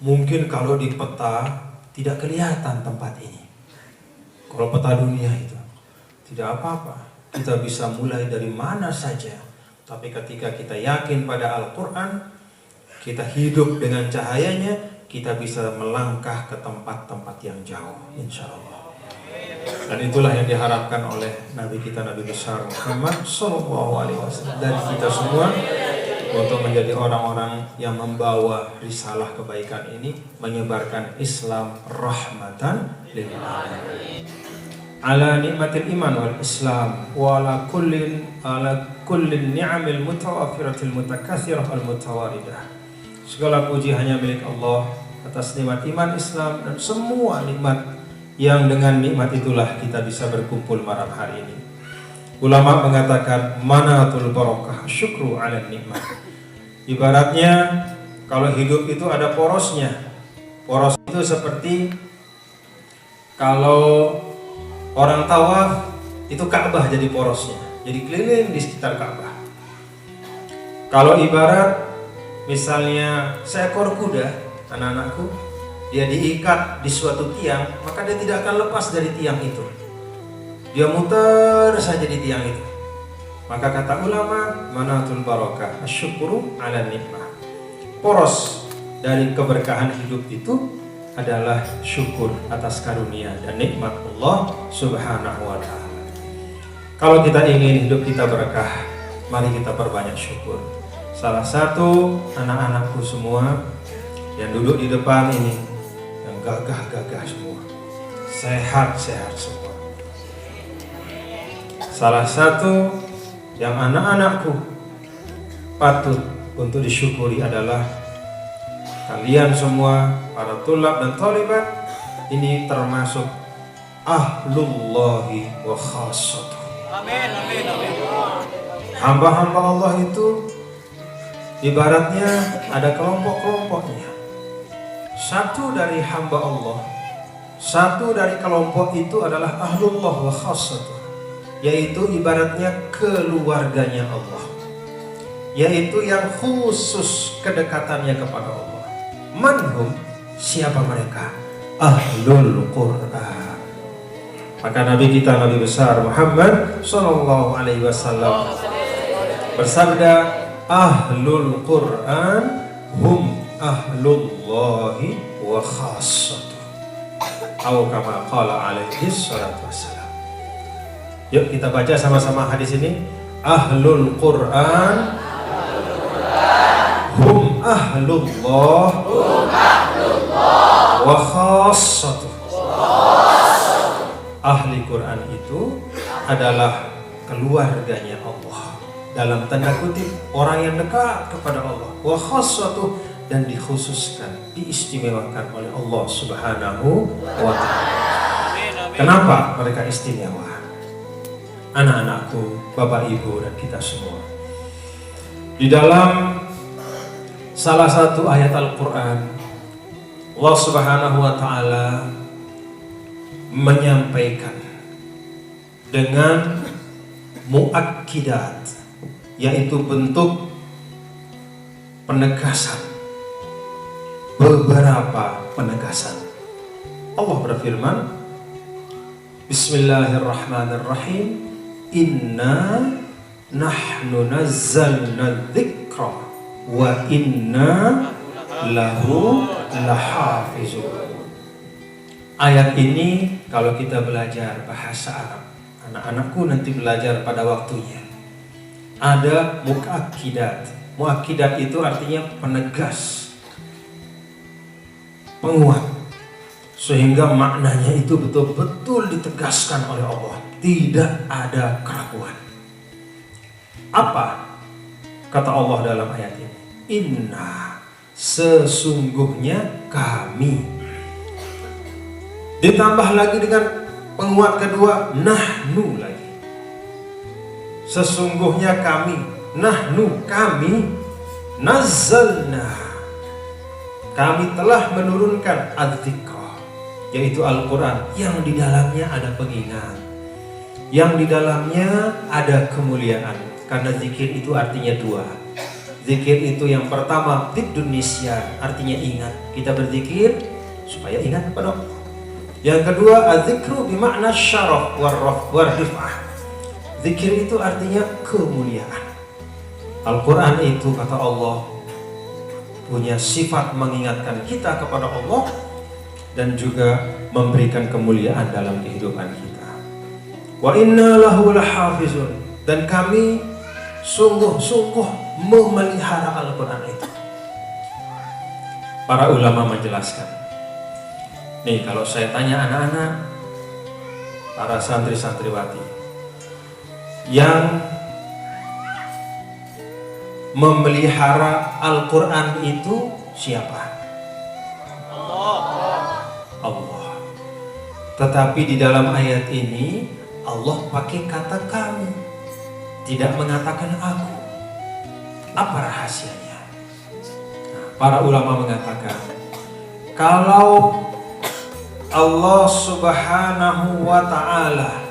Mungkin kalau di peta tidak kelihatan tempat ini. Kalau peta dunia itu tidak apa-apa, kita bisa mulai dari mana saja. Tapi ketika kita yakin pada Al-Quran, kita hidup dengan cahayanya, kita bisa melangkah ke tempat-tempat yang jauh, insya Allah. Dan itulah yang diharapkan oleh Nabi kita, Nabi besar Muhammad SAW, dan kita semua, untuk menjadi orang-orang yang membawa risalah kebaikan ini, menyebarkan Islam rahmatan lil alamin. Ala nikmatil iman wal Islam wa ala kullin ni'amil mutawaffiratil mutakatsirah al mutawaridah. Segala puji hanya milik Allah atas nikmat iman Islam dan semua nikmat yang dengan nikmat itulah kita bisa berkumpul malam hari ini. Ulama mengatakan manatul barakah syukru ala nikmat. Ibaratnya kalau hidup itu ada porosnya. Poros itu seperti kalau orang tawaf itu Ka'bah jadi porosnya, jadi keliling di sekitar Ka'bah. Kalau ibarat misalnya seekor kuda, anak-anakku, dia diikat di suatu tiang, maka dia tidak akan lepas dari tiang itu. Dia muter saja di tiang itu. Maka kata ulama, manatul barakah asyukru ala nikmah. Poros dari keberkahan hidup itu adalah syukur atas karunia dan nikmat Allah Subhanahu wa ta'ala. Kalau kita ingin hidup kita berkah, mari kita perbanyak syukur. Salah satu anak-anakku semua yang duduk di depan ini, yang gagah-gagah semua, sehat-sehat semua. Salah satu yang anak-anakku patut untuk disyukuri adalah kalian semua, para tulab dan thalibat, ini termasuk ahlullahi wa khassatuh. Amin, amin, amin. Hamba-hamba Allah itu ibaratnya ada kelompok-kelompoknya. Satu dari hamba Allah, satu dari kelompok itu adalah ahlullah wa khassatuh, yaitu ibaratnya keluarganya Allah, yaitu yang khusus kedekatannya kepada Allah. Manhum, siapa mereka? Ahlul Quran. Maka Nabi kita, Nabi besar Muhammad Sallallahu Alaihi Wasallam bersabda, Ahlul Quran hum ahlullahi wa khassatuh, atau kama qala alaihi salatu wassalam. Yuk kita baca sama-sama hadis ini. Ahlul Quran hum ahlullah wa khassatuh. Ahli Quran itu adalah keluarganya Allah, dalam tanda kutip orang yang dekat kepada Allah, wa khassatuh, dan dikhususkan, diistimewakan oleh Allah Subhanahu wa ta'ala. Kenapa mereka istimewa? Anak-anakku, Bapak Ibu dan kita semua, di dalam salah satu ayat Al-Quran, Allah Subhanahu wa ta'ala menyampaikan dengan muakkidat, yaitu bentuk penegasan, beberapa penegasan. Allah berfirman, Bismillahirrahmanirrahim, Inna nahnu nazzalna dzikra wa inna lahu lahafizun. Ayat ini kalau kita belajar bahasa Arab, anak-anakku nanti belajar pada waktunya, ada muakkidat. Muakkidat itu artinya penegas, penguat, sehingga maknanya itu betul-betul ditegaskan oleh Allah, tidak ada keraguan. Apa kata Allah dalam ayat ini? Inna, sesungguhnya kami. Ditambah lagi dengan penguat kedua, nahnu lagi. Sesungguhnya kami, nahnu, kami, nazzalna, kami telah menurunkan adzikra, yaitu Al-Quran, yang di dalamnya ada pengingat, yang di dalamnya ada kemuliaan. Karena zikir itu artinya dua, Zikir itu yang pertama fiddun nisyan, artinya ingat. Kita berzikir supaya ingat kepada Allah. Yang kedua, adzikru bimakna syaraf warraf warrif'ah. Zikir itu artinya kemuliaan. Al-Quran itu kata Allah punya sifat mengingatkan kita kepada Allah dan juga memberikan kemuliaan dalam kehidupan kita. Wa inna lahu lahafizun, dan kami sungguh-sungguh memelihara Al-Quran itu. Para ulama menjelaskan, nih kalau saya tanya anak-anak, para santri-santriwati yang memelihara Al-Quran itu siapa? Allah. Tetapi di dalam ayat ini Allah pakai kata kami, tidak mengatakan aku. Apa rahasianya? Nah, para ulama mengatakan, kalau Allah Subhanahu wa ta'ala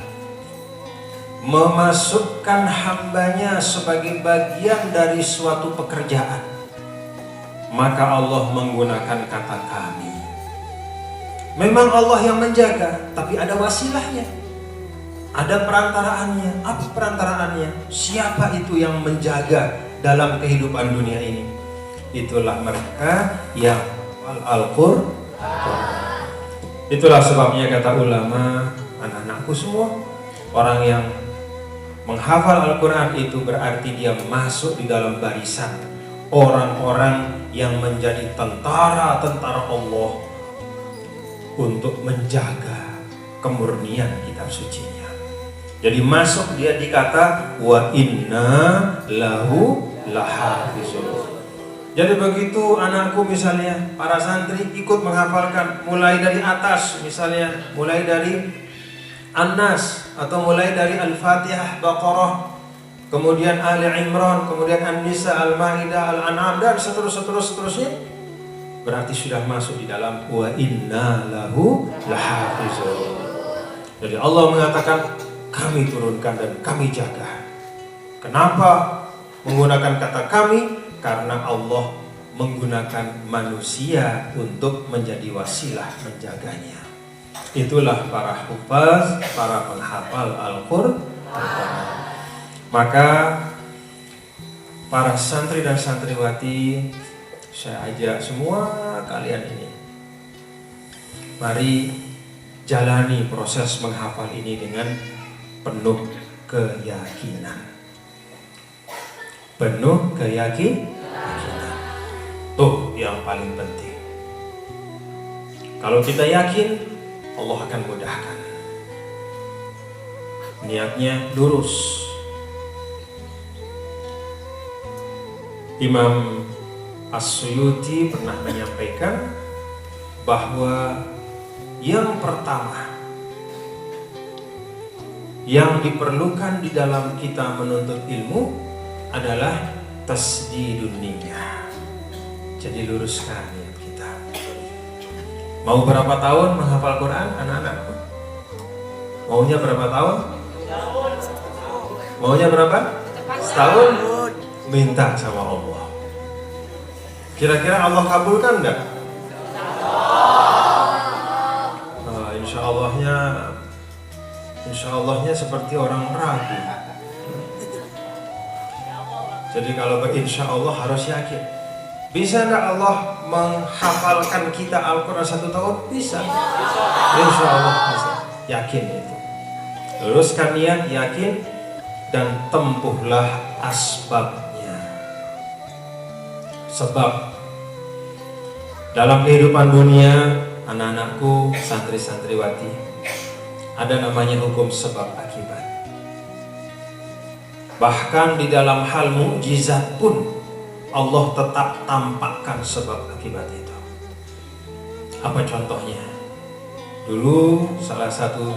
memasukkan hambanya sebagai bagian dari suatu pekerjaan, maka Allah menggunakan kata kami. Memang Allah yang menjaga, tapi ada wasilahnya, ada perantaraannya. Apa perantaraannya? Siapa itu yang menjaga dalam kehidupan dunia ini? Itulah mereka yang Al-Quran. Itulah sebabnya kata ulama, anak-anakku semua, orang yang menghafal Al-Quran itu berarti dia masuk di dalam barisan orang-orang yang menjadi tentara-tentara Allah untuk menjaga kemurnian kitab sucinya. Jadi masuk dia dikata wa inna lahu lahafizun. Jadi begitu anakku misalnya, para santri ikut menghafalkan mulai dari atas, misalnya mulai dari An-Nas atau mulai dari Al-Fatihah, Baqarah, kemudian Ali Imran, kemudian An-Nisa, Al-Maidah, Al-An'am, dan seterusnya, berarti sudah masuk di dalam wa inna lahu lahafizun. Jadi Allah mengatakan kami turunkan dan kami jaga. Kenapa menggunakan kata kami? Karena Allah menggunakan manusia untuk menjadi wasilah menjaganya. Itulah para hufaz, para penghafal Al-Quran. Maka para santri dan santriwati, saya ajak semua kalian ini, mari jalani proses menghafal ini dengan penuh keyakinan. Penuh keyakinan. Tuh yang paling penting. Kalau kita yakin, Allah akan mudahkan. Niatnya lurus. Imam As-Suyuti pernah menyampaikan bahwa yang pertama yang diperlukan di dalam kita menuntut ilmu adalah tasdidun niyah. Jadi luruskan niat kita. Mau berapa tahun menghafal Quran anak-anakku? Maunya berapa tahun? Maunya berapa? Setahun? Minta sama Allah. Kira-kira Allah kabulkan enggak? Insya Allahnya seperti orang ragu. Jadi kalau berinsya Allah harus yakin. Bisa enggak Allah menghafalkan kita Al-Quran 1 tahun? Bisa. Insya Allah bisa. Yakin itu. Luruskan niat, yakin, dan tempuhlah asbabnya. Sebab dalam kehidupan dunia, anak-anakku, santri-santriwati, ada namanya hukum sebab akibat. Bahkan di dalam hal mukjizat pun Allah tetap tampakkan sebab akibat itu. Apa contohnya? Dulu salah satu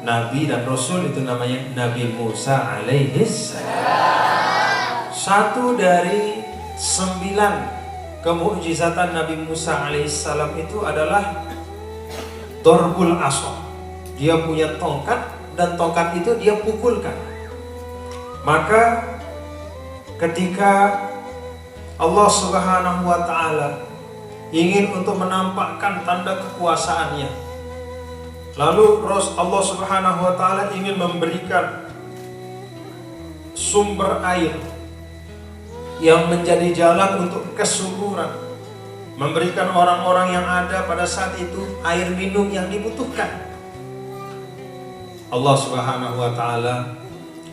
nabi dan rasul itu namanya Nabi Musa alaihis salam. Satu dari 9 kemukjizatan Nabi Musa alaihis salam itu adalah Dorbul Asa. Dia punya tongkat dan tongkat itu dia pukulkan. Maka ketika Allah Subhanahu wa Ta'ala ingin untuk menampakkan tanda kekuasaannya. Lalu Allah Subhanahu wa Ta'ala ingin memberikan sumber air yang menjadi jalan untuk kesuburan, memberikan orang-orang yang ada pada saat itu air minum yang dibutuhkan. Allah Subhanahu wa Ta'ala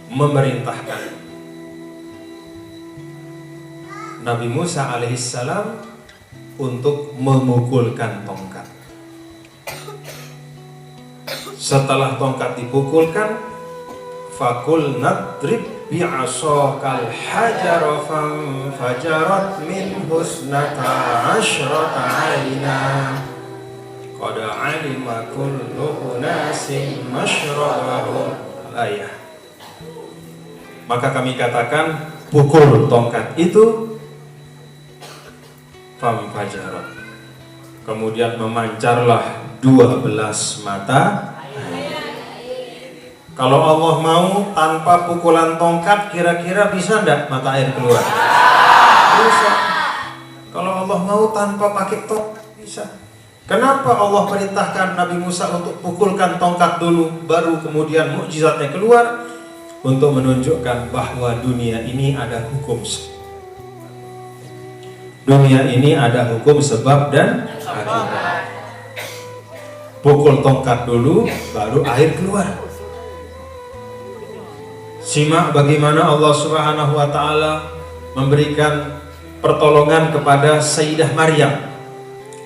memerintahkan Nabi Musa alaihissalam untuk memukulkan tongkat. Setelah tongkat dipukulkan, fakul nadrib bi'asokal hajar fanfajarat min husnata asyrata aina qad alima kullu unasin masyrabahum. Ayah. Maka kami katakan, pukul tongkat itu, fanfajarat, kemudian memancarlah 12 mata. Kalau Allah mau tanpa pukulan tongkat, kira-kira bisa enggak mata air keluar? Bisa. Kalau Allah mau tanpa pakai tongkat, bisa. Kenapa Allah perintahkan Nabi Musa untuk pukulkan tongkat dulu, baru kemudian mukjizatnya keluar? Untuk menunjukkan bahwa dunia ini ada hukum. Dunia ini ada hukum sebab dan akibat. Pukul tongkat dulu, baru air keluar. Simak bagaimana Allah Subhanahu wa Ta'ala memberikan pertolongan kepada Sayyidah Maryam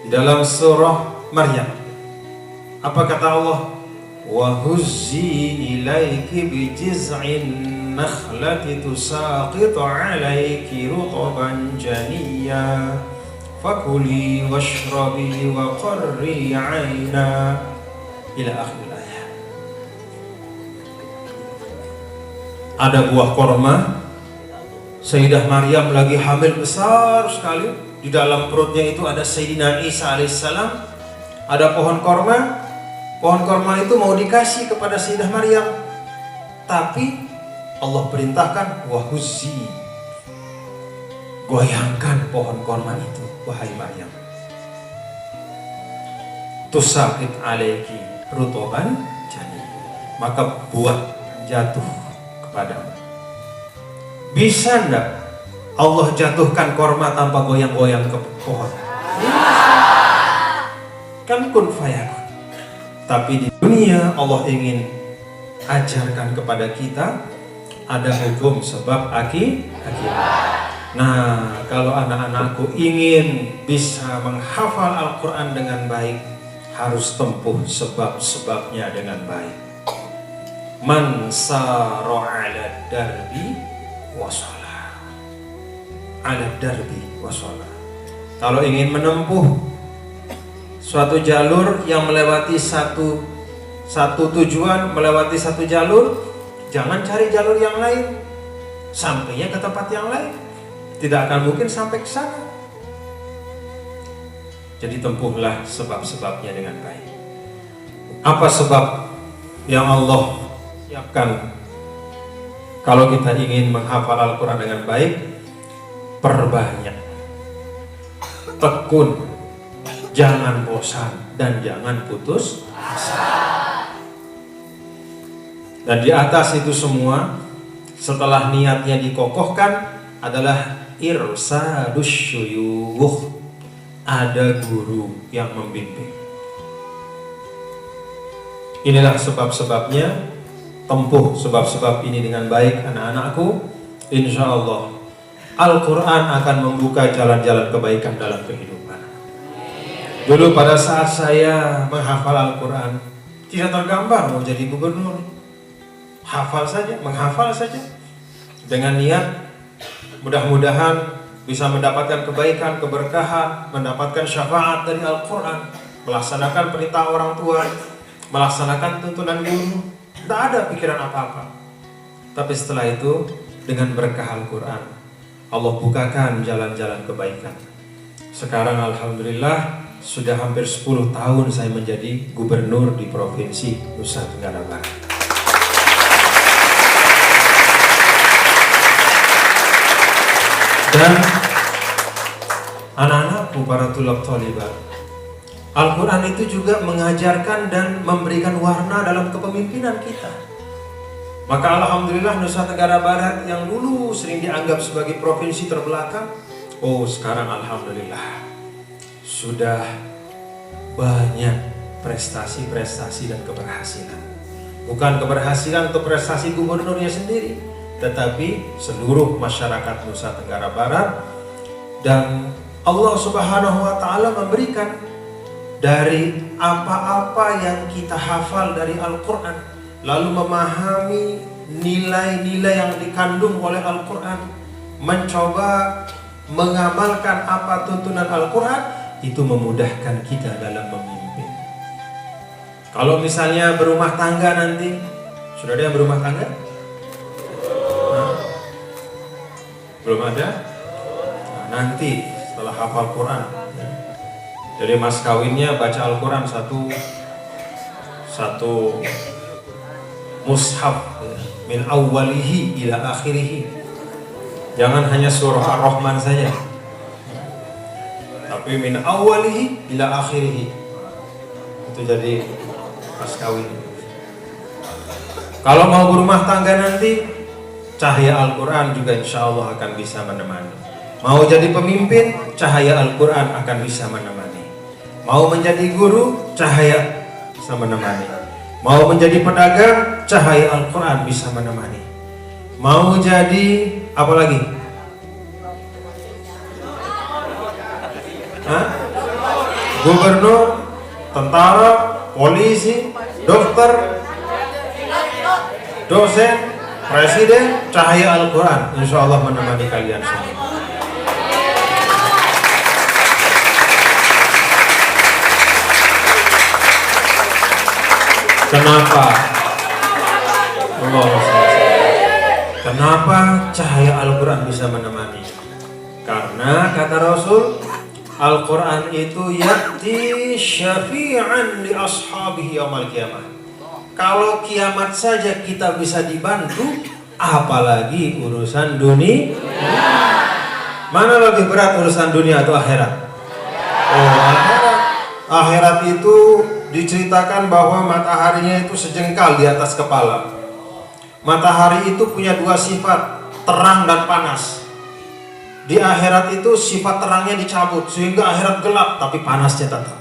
di dalam surah Maryam. Apa kata Allah? Wa huzzi ilaiki bi jiz'in nakhlati tusaqitu 'alaiki rutban janiyya fakuli washrabi wa qarri 'aina ila akhir. Ada buah korma, Sayyidah Maryam lagi hamil besar sekali, di dalam perutnya itu ada Sayyidina Isa alaihissalam. Ada pohon korma itu mau dikasih kepada Sayyidah Maryam, tapi Allah perintahkan wahuzzi, goyangkan pohon korma itu wahai Maryam, tusaqit alaiki rutoban jani, maka buah jatuh padamu. Bisa enggak Allah jatuhkan korma tanpa goyang-goyang ke pohon? Kan kun fayakun. Tapi di dunia Allah ingin ajarkan kepada kita ada hukum sebab akibat. Nah, kalau anak-anakku ingin bisa menghafal Al-Quran dengan baik, harus tempuh sebab-sebabnya dengan baik. Man saro ala darbi wasala, ala darbi wasala. Kalau ingin menempuh suatu jalur yang melewati satu tujuan, melewati satu jalur, jangan cari jalur yang lain, sampainya ke tempat yang lain, tidak akan mungkin sampai ke sana. Jadi tempuhlah sebab-sebabnya dengan baik. Apa sebab yang Allah siapkan kalau kita ingin menghafal Al-Quran dengan baik? Perbanyak, tekun, jangan bosan, dan jangan putus asa. Dan di atas itu semua, setelah niatnya dikokohkan, adalah irsadus syuyukh, ada guru yang membimbing. Inilah sebab-sebabnya. Tempuh sebab-sebab ini dengan baik anak-anakku. Insya Allah Al-Quran akan membuka jalan-jalan kebaikan dalam kehidupan. Dulu pada saat saya menghafal Al-Quran, tidak tergambar mau jadi gubernur. Hafal saja, menghafal saja, dengan niat mudah-mudahan bisa mendapatkan kebaikan, keberkahan, mendapatkan syafaat dari Al-Quran, melaksanakan perintah orang tua, melaksanakan tuntunan guru. Tidak ada pikiran apa-apa. Tapi setelah itu, dengan berkah Al-Quran, Allah bukakan jalan-jalan kebaikan. Sekarang Alhamdulillah sudah hampir 10 tahun saya menjadi gubernur di Provinsi Nusa Tenggara Barat. Dan Anak-anakku, para tulab tholibat, Al-Quran itu juga mengajarkan dan memberikan warna dalam kepemimpinan kita. Maka alhamdulillah Nusa Tenggara Barat yang dulu sering dianggap sebagai provinsi terbelakang, oh sekarang alhamdulillah sudah banyak prestasi-prestasi dan keberhasilan. Bukan keberhasilan atau prestasi gubernurnya sendiri, tetapi seluruh masyarakat Nusa Tenggara Barat. Dan Allah Subhanahu wa Ta'ala memberikan dari apa-apa yang kita hafal dari Al-Quran, lalu memahami nilai-nilai yang dikandung oleh Al-Quran, mencoba mengamalkan apa tuntunan Al-Quran, itu memudahkan kita dalam memimpin. Kalau misalnya berumah tangga nanti, sudah ada yang berumah tangga? Nah, belum ada? Nah, nanti setelah hafal Quran, jadi mas kawinnya baca Al-Quran satu mushaf, min awwalihi ila akhirihi. Jangan hanya surah Ar-Rahman saja, tapi min awwalihi ila akhirihi. Itu jadi mas kawin. Kalau mau berumah tangga nanti, cahaya Al-Quran juga insya Allah akan bisa menemani. Mau jadi pemimpin, cahaya Al-Quran akan bisa menemani. Mau menjadi guru, cahaya bisa menemani. Mau menjadi pedagang, cahaya Al-Quran bisa menemani. Mau jadi apa lagi? Hah? Gubernur, tentara, polisi, dokter, dosen, presiden, cahaya Al-Quran insya Allah menemani kalian semua. Kenapa? Kenapa cahaya Al-Quran bisa menemani? Karena kata Rasul, Al-Quran itu ya'ti syafi'an li ashabihi yaumal qiyamah. Kalau kiamat saja kita bisa dibantu, apalagi urusan dunia? Mana lebih berat, urusan dunia atau akhirat? Oh, akhirat. Akhirat itu diceritakan bahwa mataharinya itu sejengkal di atas kepala. Matahari itu punya dua sifat, terang dan panas. Di akhirat itu sifat terangnya dicabut sehingga akhirat gelap, tapi panasnya tetap.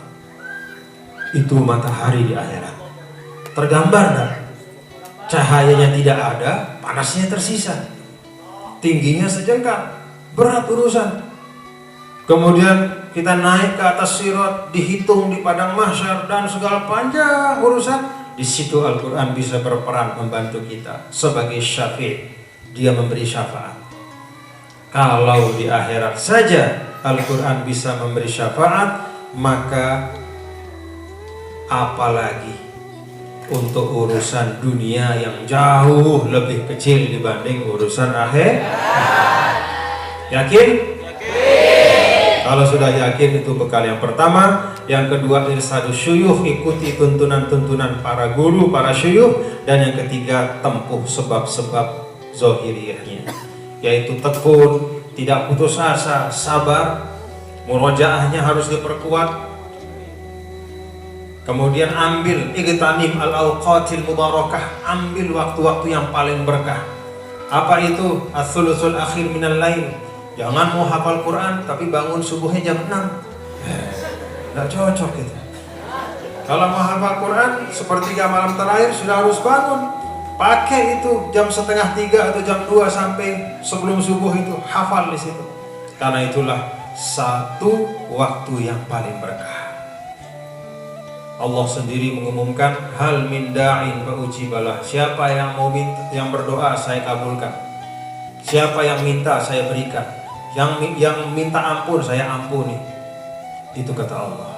Itu matahari di akhirat. Tergambar dan cahayanya tidak ada, panasnya tersisa. Tingginya sejengkal, berat urusan. Kemudian kita naik ke atas sirat, dihitung di padang mahsyar dan segala panjang urusan. Di situ Al-Quran bisa berperan membantu kita sebagai syafi'. Dia memberi syafaat. Kalau di akhirat saja Al-Quran bisa memberi syafaat, maka apalagi untuk urusan dunia yang jauh lebih kecil dibanding urusan akhir. Yakin? Kalau sudah yakin, itu bekal yang pertama. Yang kedua, irsadus syuyukh, ikuti tuntunan-tuntunan para guru, para syuyukh. Dan yang ketiga, tempuh sebab-sebab zahiriyahnya, yaitu tekun, tidak putus asa, sabar, murojaahnya harus diperkuat. Kemudian ambil igtanim al-awqatil mubarakah, ambil waktu-waktu yang paling berkah. Apa itu? As-sulusul akhir minal lail. Jangan mau hafal Quran tapi bangun subuhnya jam 6. Nggak cocok itu. Kalau mau hafal Quran sepertiga malam terakhir sudah harus bangun. Pakai itu jam 2:30 atau jam 2 sampai sebelum subuh itu hafal di situ. Karena itulah satu waktu yang paling berkah. Allah sendiri mengumumkan, hal min da'in fa ujibalah. Siapa yang mau minta, yang berdoa saya kabulkan. Siapa yang minta saya berikan. Yang minta ampun saya ampuni. Itu kata Allah.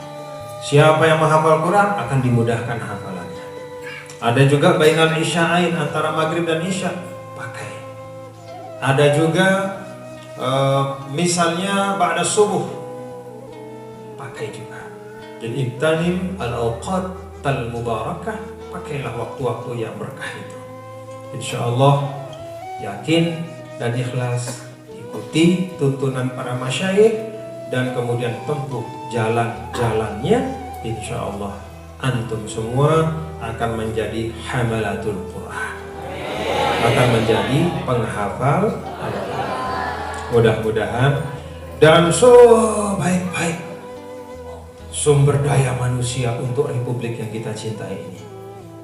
Siapa yang menghafal Quran akan dimudahkan hafalannya. Ada juga bainal isya'ain, antara maghrib dan isya, pakai. Ada juga misalnya ba'da subuh, pakai juga. Jadi iktanim al-awqat al-mubarakah, pakailah waktu-waktu yang berkah itu. Insya Allah yakin dan ikhlas, ikuti tuntunan para masyayikh, dan kemudian tempuh jalan-jalannya, insya Allah antum semua akan menjadi hamalatul Quran, akan menjadi penghafal Al-Quran. Mudah-mudahan dan sebaik-baik sumber daya manusia untuk republik yang kita cintai ini,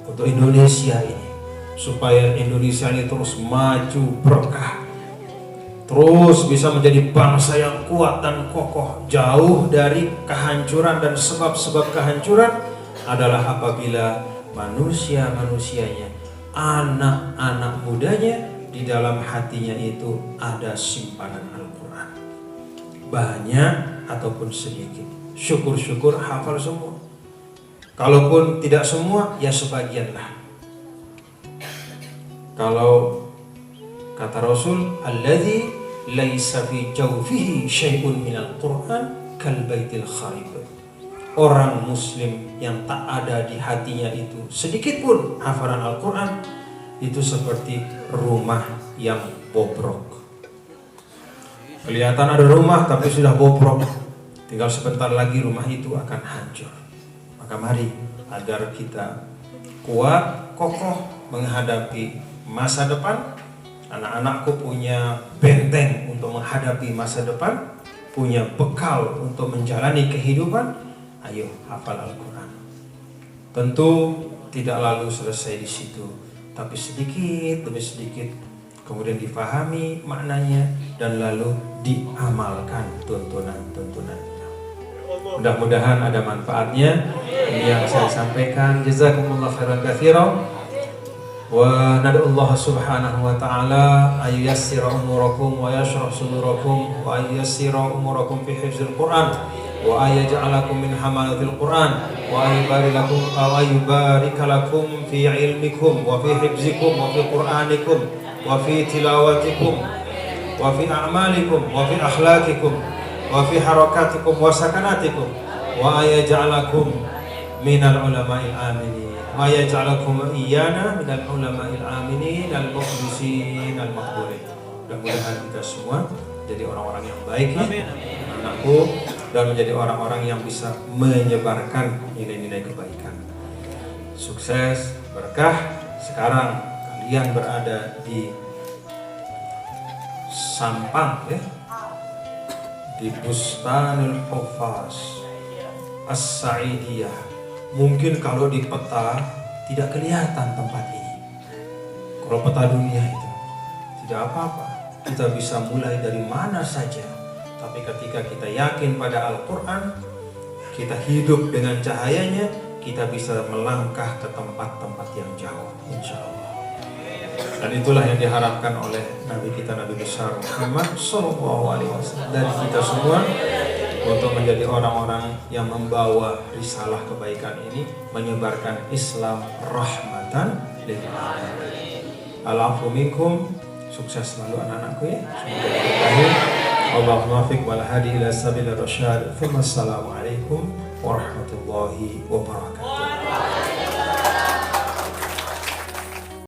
untuk Indonesia ini, supaya Indonesia ini terus maju berkah, terus bisa menjadi bangsa yang kuat dan kokoh, jauh dari kehancuran. Dan sebab-sebab kehancuran adalah apabila manusia-manusianya, anak-anak mudanya, di dalam hatinya itu ada simpanan Al-Quran, banyak ataupun sedikit. Syukur-syukur hafal semua, kalaupun tidak semua ya sebagian lah. Kalau kata Rasul, alladzi laisa fi jawfihi syai'un minal Qur'an kal baitil kharib. Orang muslim yang tak ada di hatinya itu sedikit pun hafalan Al-Quran, itu seperti rumah yang bobrok. Kelihatan ada rumah tapi sudah bobrok, tinggal sebentar lagi rumah itu akan hancur. Maka mari, agar kita kuat, kokoh menghadapi masa depan. Anak-anakku punya benteng untuk menghadapi masa depan, punya bekal untuk menjalani kehidupan. Ayo hafal Al-Quran. Tentu tidak lalu selesai di situ, tapi sedikit demi sedikit kemudian difahami maknanya dan lalu diamalkan tuntunan-tuntunannya. Mudah-mudahan ada manfaatnya ini yang saya sampaikan. Jazakumullah khairan katsiran. Wa nad'ullah subhanahu wa ta'ala ay yassira umurakum wa yashrah sudurakum wa ay yassira umurakum fi hifzil Qur'an wa ay yaj'alakum min hamalatil Qur'an wa ay yubarika lakum fi ilmikum wa fi hifzikum wa fi qur'anikum wa fi tilawatikum wa fi a'malikum wa fi akhlaqikum wa fi harakatikum wa sakanatikum wa ay yaj'alakum minal ulama'il aminin wa yaj'alakum iyana minal ulama'il aminin al-mukhlisin al-maqbulin. Mudah-mudahan kita semua jadi orang-orang yang baik ya, anakku, dan menjadi orang-orang yang bisa menyebarkan nilai-nilai kebaikan. Sukses, berkah. Sekarang kalian berada di Sampang ya, di Bustanul Hufaz As-Sa'idiyah. Mungkin kalau di peta tidak kelihatan tempat ini. Kalau peta dunia itu tidak apa-apa, kita bisa mulai dari mana saja. Tapi ketika kita yakin pada Al-Quran, kita hidup dengan cahayanya, kita bisa melangkah ke tempat-tempat yang jauh, insya Allah. Dan itulah yang diharapkan oleh Nabi kita, Nabi besar Muhammad SAW, dari kita semua, untuk menjadi orang-orang yang membawa risalah kebaikan ini, menyebarkan Islam rahmatan lil alamin. Al-afu minkum, sukses selalu anak-anakku ya. Semoga berkah. Allahumma fiq wal hadi ila sabil rasyad. Assalamualaikum warahmatullahi wabarakatuh.